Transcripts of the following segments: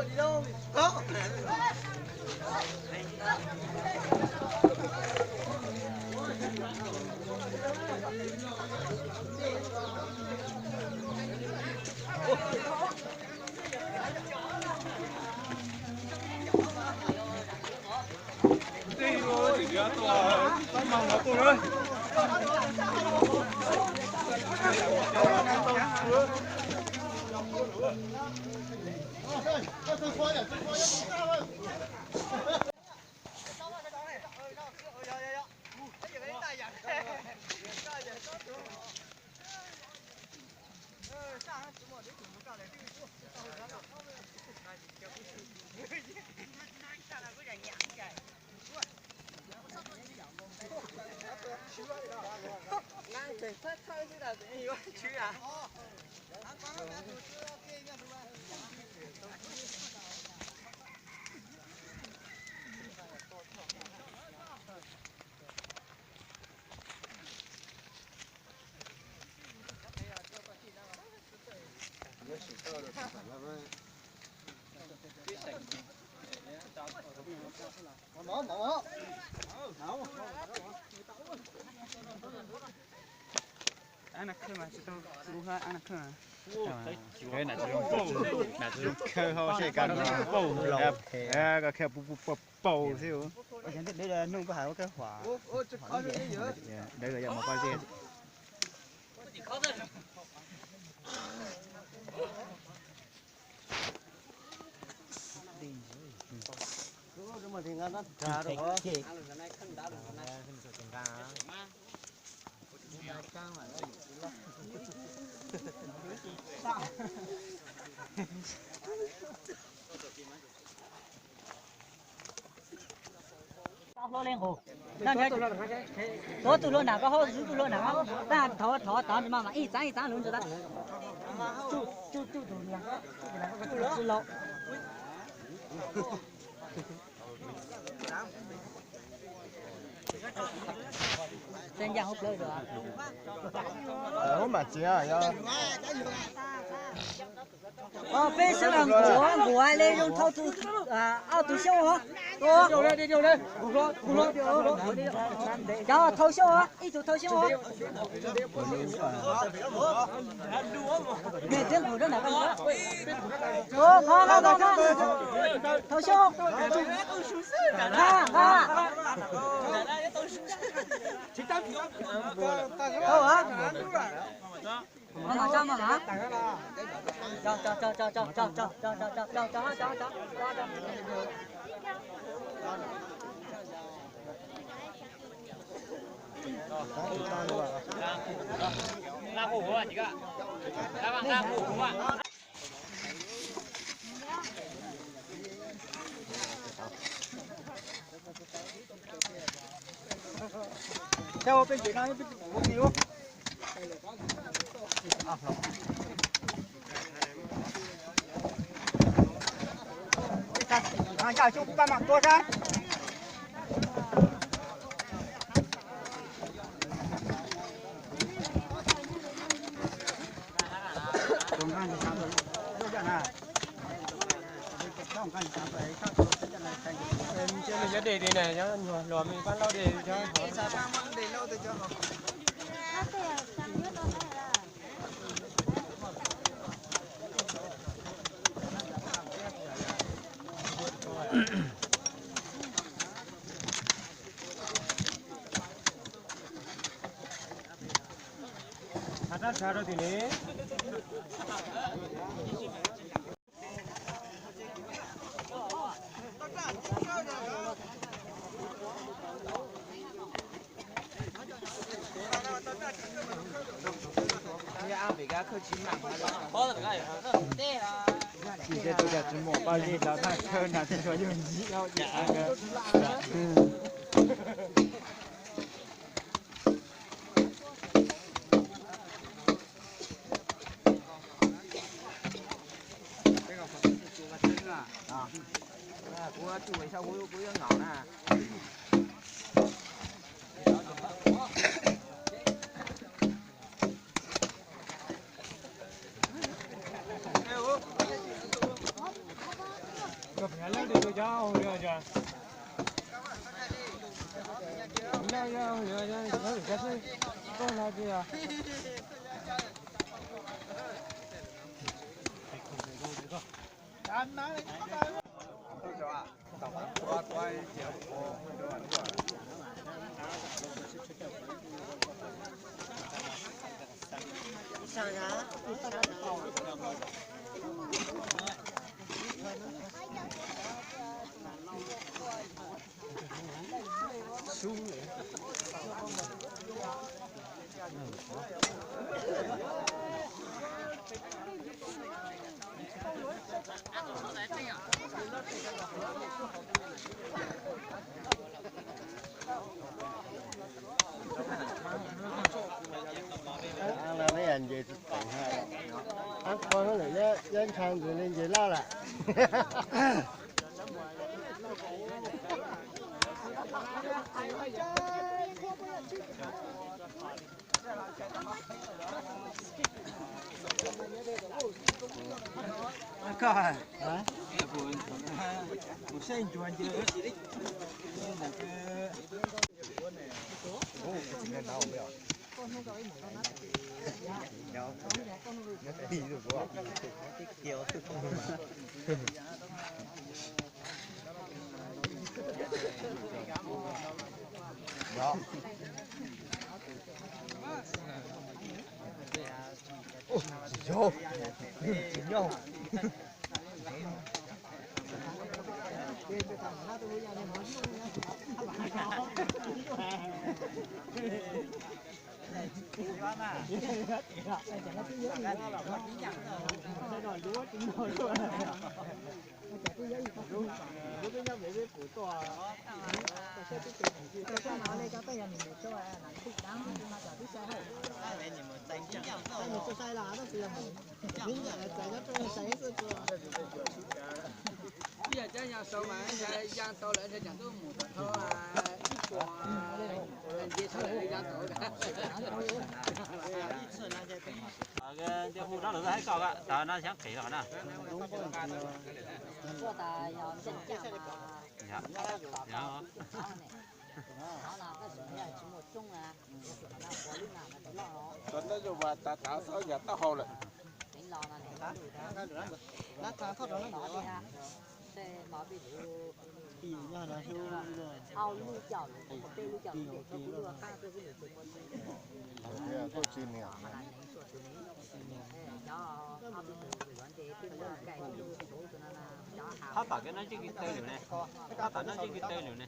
đi đâu? Có. Đi rồi, thì nhớ tôi. Tôi mong nó tôi ơi. anak kena situ suruhan anak kena. Cái này dùng cơ ho sẽ cần cái khe bù xíu. Đây là nung có hảo cái hỏa. Đây là dòng một con gì. Mà thì ngon lắm. Trà được không? Lo lên hồ, tôi tụi luôn nào có hồ, tụi luôn nào có, ta thọ mà ít sáng luôn cho ta, chú tụi luôn, chú lâu. Trên giang hút lời rồi. Không mà chia à? Bên sân hàng của ai lên luôn thâu tu tu show hả? Đi vô đây. Cho thâu show hả? Ít thâu show hả? Mẹ tiếng của đó là con đó. Có. Thâu show. Thâu hả? Mà mà hả? Cho. Ra hủ à chị ạ. Ra hủ à. Theo bên chị nói bên chị luôn. Chào chú ba mặt tôi ra. Trên mình sẽ để này nhá, lò mình bắt lâu để cho. Để lâu tôi cho họ. Ada cara ini. 这些都叫芝麻，把这老太太拿出来用鸡要那个。我就为啥我要咬呢？个漂亮的都家伙了家。要这是多少钱啊？ăn là mấy anh về tận hai ăn con nó lại dân sang rồi nên về lao lại coi một xe chuồn chưa vô vô bây giờ chơi nhà sâu mà giang to lại thì chẳng có một thôi à ít quả dễ sau lại giang to cái tiêu hút đó được thấy coi ạ, tao nó sáng kỹ rồi nè. Dạ. Dạ. còn nó dù mà tạo sao giờ tao hồ lại nó thằng không đó nó ao lưu chảo tê lưu chảo để cho cú đưa khai tôi cái là tôi xin nè Hấp vào cái nó chứ cái tê liều này. Hấp vào nó chứ cái tê liều này.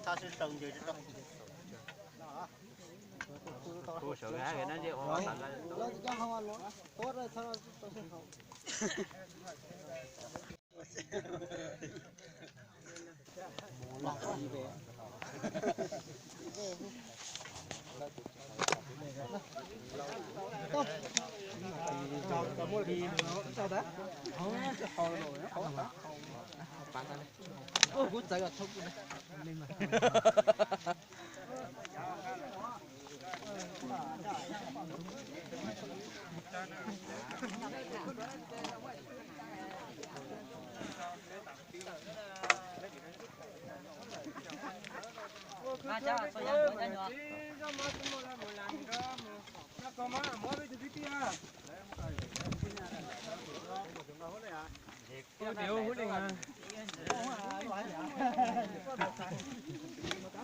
ta sẽ trồng gì đó Cô sợ gái cái nó chứ ô thật là nó chắc không ăn nữa tốt rồi thôi tôi sẽ không ôi cuốn giấy là thúc lên mà cha tôi ăn tôi ăn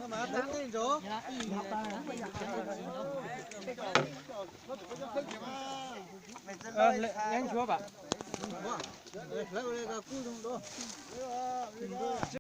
mà tháng lên rồi nhanh chúa bạn. lấy cái cú đông đó.